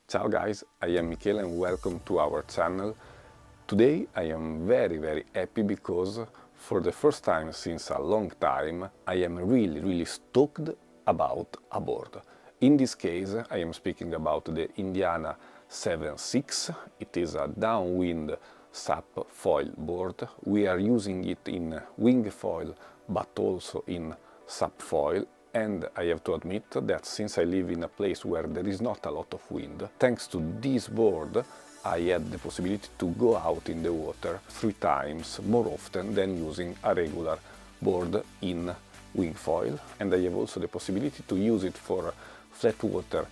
Ciao guys, I am Michele and welcome to our channel. Today I am very happy because for the first time since a long time I am really stoked about a board. In this case I am speaking about the Indiana 7.6. It is a downwind SUP foil board. We are using it in WINGFOIL but also in SUP foil. And I have to admit that since I live in a place where there is not a lot of wind, thanks to this board I had the possibility to go out in the water 3 times more often than using a regular board in WINGFOIL. And I have also the possibility to use it for flat water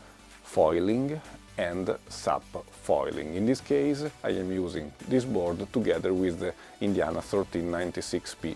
foiling and SUP foiling. In this case I am using this board together with the Indiana 1396P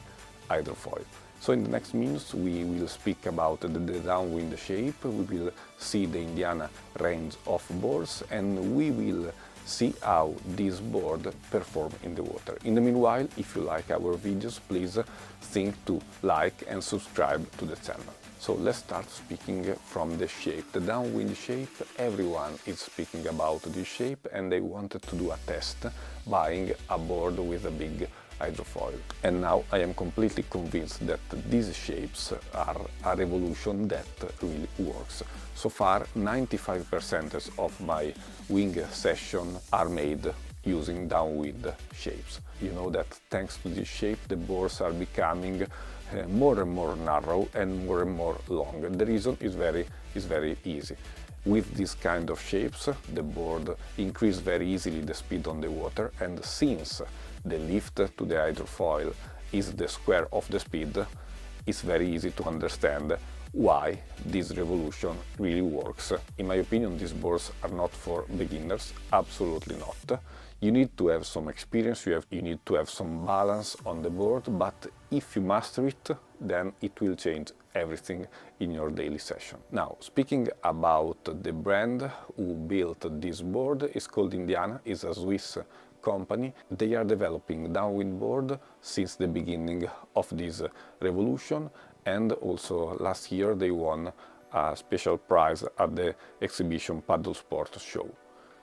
hydrofoil. So in the next minutes we will speak about the downwind shape, we will see the Indiana range of boards and we will see how this board performs in the water. In the meanwhile, if you like our videos, please think to like and subscribe to the channel. So let's start speaking from the shape. The downwind shape, everyone is speaking about this shape and they wanted to do a test buying a board with a big hydrofoil. And now I am completely convinced that these shapes are a revolution that really works. So far 95% of my wing session are made using downwind shapes. You know that thanks to this shape the boards are becoming more and more narrow and more long. The reason is very easy. With this kind of shapes the board increases very easily the speed on the water, and since the lift to the hydrofoil is the square of the speed, it's very easy to understand why this revolution really works. In my opinion, these boards are not for beginners, absolutely not. You need to have some experience, you need to have some balance on the board, but if you master it, then it will change everything in your daily session. Now, speaking about the brand who built this board, is called Indiana, is a Swiss company. They are developing downwind board since the beginning of this revolution, and also last year they won a special prize at the exhibition Paddle Sport show.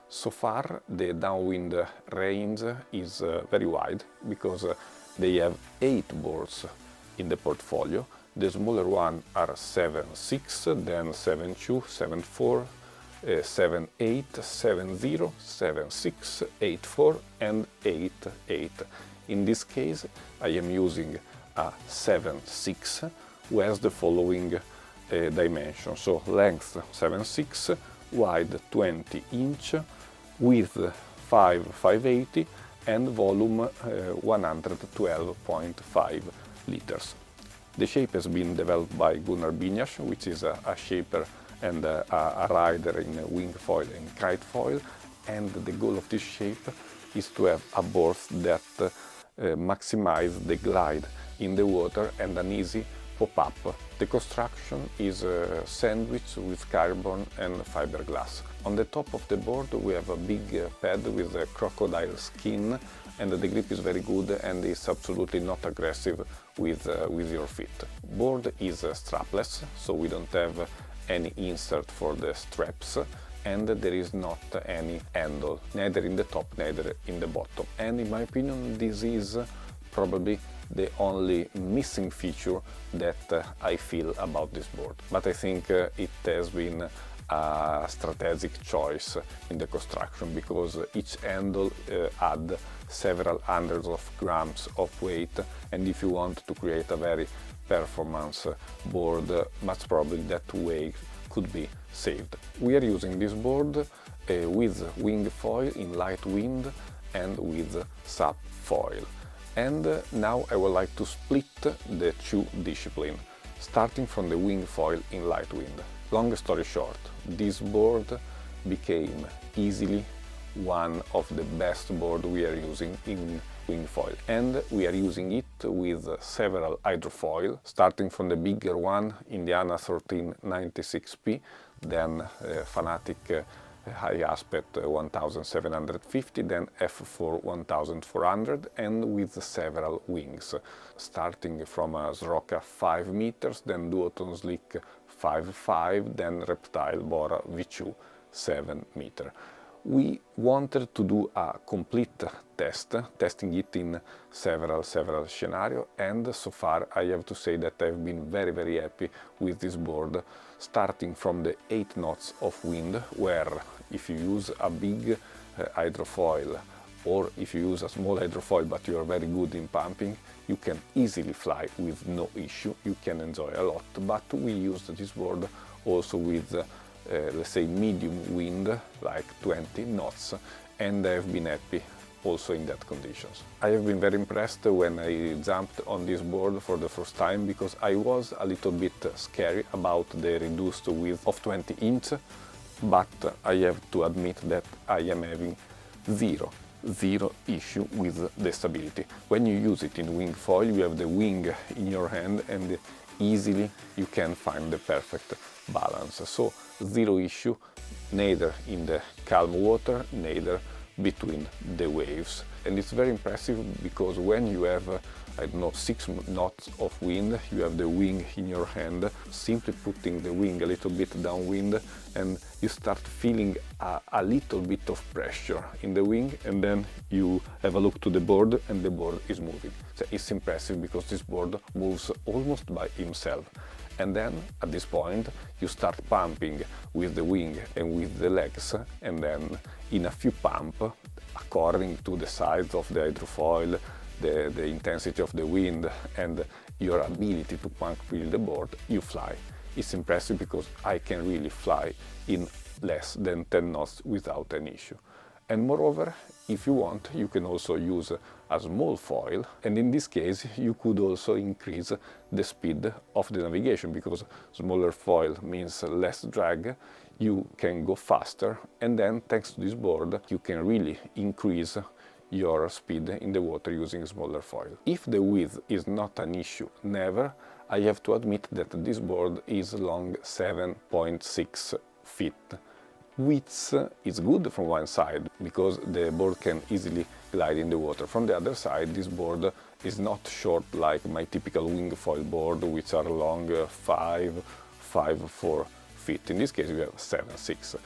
So far the downwind range is very wide because they have 8 boards in the portfolio. The smaller ones are 7.6, then 7.2, 7.4, 7.8, 7.0, 7.6, 8.4 and 8.8. In this case I am using a 7.6 who has the following dimensions. So length 7.6, wide 20 inch, width 580 and volume 112.5 liters. The shape has been developed by Gunnar Binjas, which is a shaper and a rider in WINGFOIL and kitefoil, and the goal of this shape is to have a board that maximizes the glide in the water and an easy pop-up. The construction is sandwiched with carbon and fiberglass. On the top of the board we have a big pad with a crocodile skin, and the grip is very good and is absolutely not aggressive with your feet. Board is strapless, so we don't have any insert for the straps, and there is not any handle, neither in the top neither in the bottom. And in my opinion this is probably the only missing feature that I feel about this board. But I think it has been a strategic choice in the construction, because each handle adds several hundreds of grams of weight, and if you want to create a very performance board, much probably that weight could be saved. We are using this board with WINGFOIL in light wind and with SUP foil. And now I would like to split the two disciplines, starting from the WINGFOIL in light wind. Long story short, this board became easily one of the best boards we are using in WINGFOIL, and we are using it with several hydrofoil, starting from the bigger one, Indiana 1396P, then Fanatic high aspect 1750, then f4 1400, and with several wings, starting from a Sroka 5 meters, then Duotone Slick 5.5, then Reptile Bora V2 7 meters. We wanted to do a complete test, testing it in several scenarios, and so far I have to say that I've been very happy with this board, starting from the 8 knots of wind, where if you use a big hydrofoil, or if you use a small hydrofoil but you are very good in pumping, you can easily fly with no issue, you can enjoy a lot. But we used this board also with let's say medium wind, like 20 knots, and I have been happy also in that conditions. I have been very impressed when I jumped on this board for the first time, because I was a little bit scary about the reduced width of 20 inch, but I have to admit that I am having zero issue with the stability. When you use it in wingfoil, you have the wing in your hand and easily you can find the perfect balance. So zero issue, neither in the calm water, neither between the waves. And it's very impressive because when you have, I don't know, 6 knots of wind, you have the wing in your hand, simply putting the wing a little bit downwind and you start feeling a little bit of pressure in the wing, and then you have a look to the board and the board is moving. So it's impressive because this board moves almost by himself. And then at this point you start pumping with the wing and with the legs, and then in a few pumps, according to the size of the hydrofoil, the intensity of the wind and your ability to pump with the board, you fly. It's impressive because I can really fly in less than 10 knots without an issue. And moreover, if you want, you can also use a small foil, and in this case you could also increase the speed of the navigation, because smaller foil means less drag, you can go faster, and then thanks to this board you can really increase your speed in the water using smaller foil. If the width is not an issue, never, I have to admit that this board is long 7.6 feet. Width is good from one side because the board can easily glide in the water. From the other side, this board is not short like my typical wingfoil board, which are long 4 feet. In this case we have 7.6.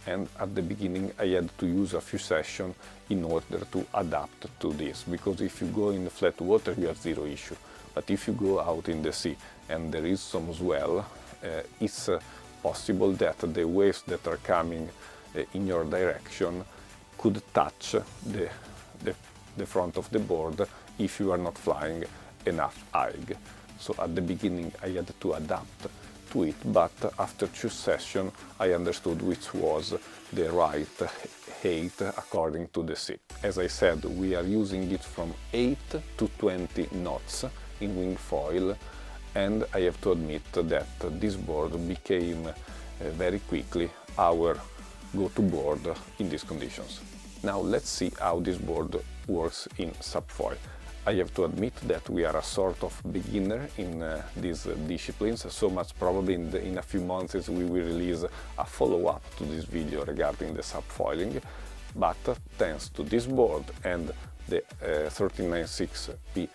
And at the beginning I had to use a few sessions in order to adapt to this, because if you go in flat water you have zero issue, but if you go out in the sea and there is some swell, it's possible that the waves that are coming in your direction could touch the front of the board if you are not flying enough high. So at the beginning I had to adapt to it, but after 2 sessions I understood which was the right height according to the sea. As I said, we are using it from 8 to 20 knots in wingfoil, and I have to admit that this board became very quickly our go-to board in these conditions. Now let's see how this board works in SUP foil. I have to admit that we are a sort of beginner in these disciplines, so much probably in a few months we will release a follow-up to this video regarding the SUP foiling, but thanks to this board and the 139.6p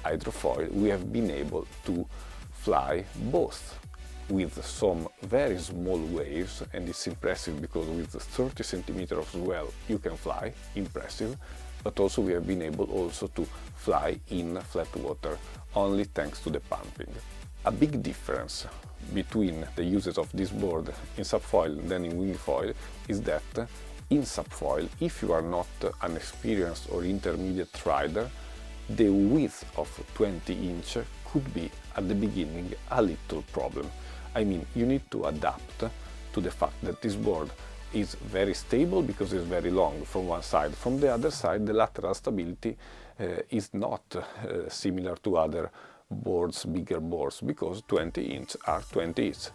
hydrofoil we have been able to fly both with some very small waves, and it's impressive because with 30 centimeters of swell you can fly, impressive, but also we have been able also to fly in flat water only thanks to the pumping. A big difference between the uses of this board in SUP foil than in wingfoil is that in SUP foil, if you are not an experienced or intermediate rider, the width of 20 inch could be at the beginning a little problem. I mean, you need to adapt to the fact that this board is very stable because it's very long from one side. From the other side, the lateral stability is not similar to other boards, bigger boards, because 20 inch are 20 inch.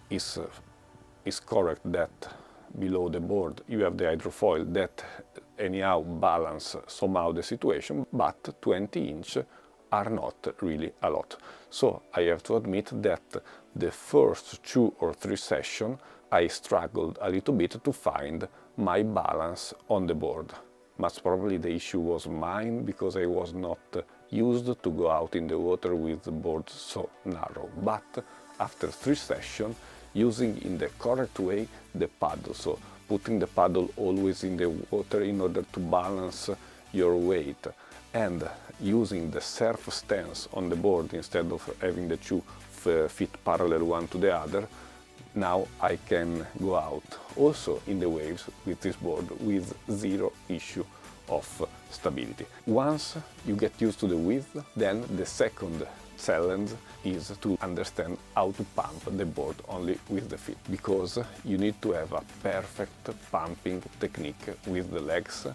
It's correct that below the board you have the hydrofoil that anyhow balance somehow the situation, but 20 inch are not really a lot. So I have to admit that the first 2 or 3 sessions I struggled a little bit to find my balance on the board. Most probably the issue was mine because I was not used to go out in the water with the board so narrow. But after 3 sessions, using in the correct way the paddle, so putting the paddle always in the water in order to balance your weight, and using the surf stance on the board instead of having the two feet parallel one to the other, now I can go out also in the waves with this board with zero issue of stability. Once you get used to the width, then the second challenge is to understand how to pump the board only with the feet, because you need to have a perfect pumping technique with the legs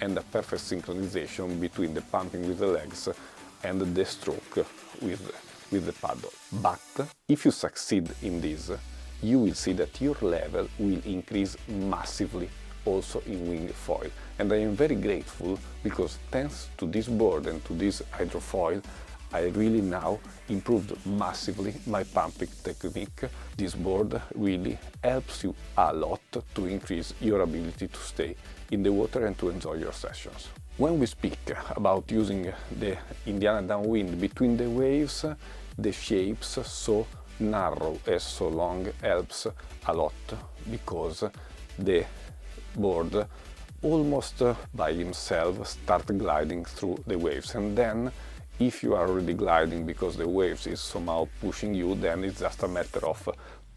and a perfect synchronization between the pumping with the legs and the stroke with the paddle. But if you succeed in this, you will see that your level will increase massively also in WINGFOIL. And I am very grateful because thanks to this board and to this hydrofoil, I really now improved massively my pumping technique. This board really helps you a lot to increase your ability to stay in the water and to enjoy your sessions. When we speak about using the Indiana downwind between the waves, the shapes so narrow and so long helps a lot, because the board almost by himself start gliding through the waves, and then if you are already gliding because the waves is somehow pushing you, then it's just a matter of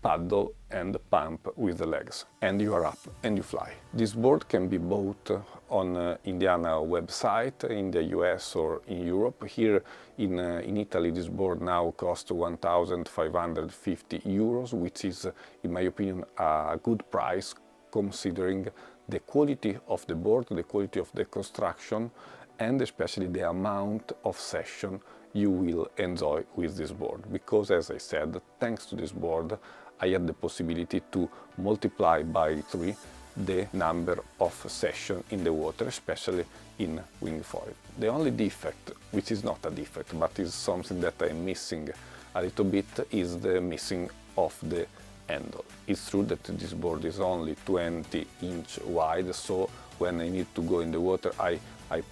paddle and pump with the legs, and you are up and you fly. This board can be bought on Indiana website in the US or in Europe. Here in Italy, this board now costs 1,550 euros, which is, in my opinion, a good price considering the quality of the board, the quality of the construction, and especially the amount of session you will enjoy with this board. Because, as I said, thanks to this board, I had the possibility to multiply by 3 the number of sessions in the water, especially in WINGFOIL. The only defect, which is not a defect, but is something that I'm missing a little bit, is the missing of the handle. It's true that this board is only 20 inch wide, so when I need to go in the water, I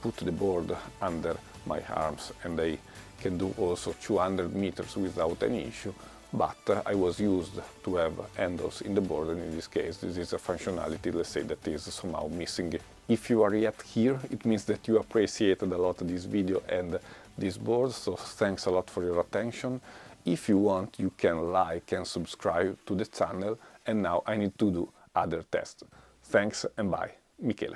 put the board under my arms and I can do also 200 meters without any issue, but I was used to have handles in the board, and in this case this is a functionality, let's say, that is somehow missing. If you are yet here, it means that you appreciated a lot this video and this board, so thanks a lot for your attention. If you want, you can like and subscribe to the channel, and now I need to do other tests. Thanks and bye. Michele.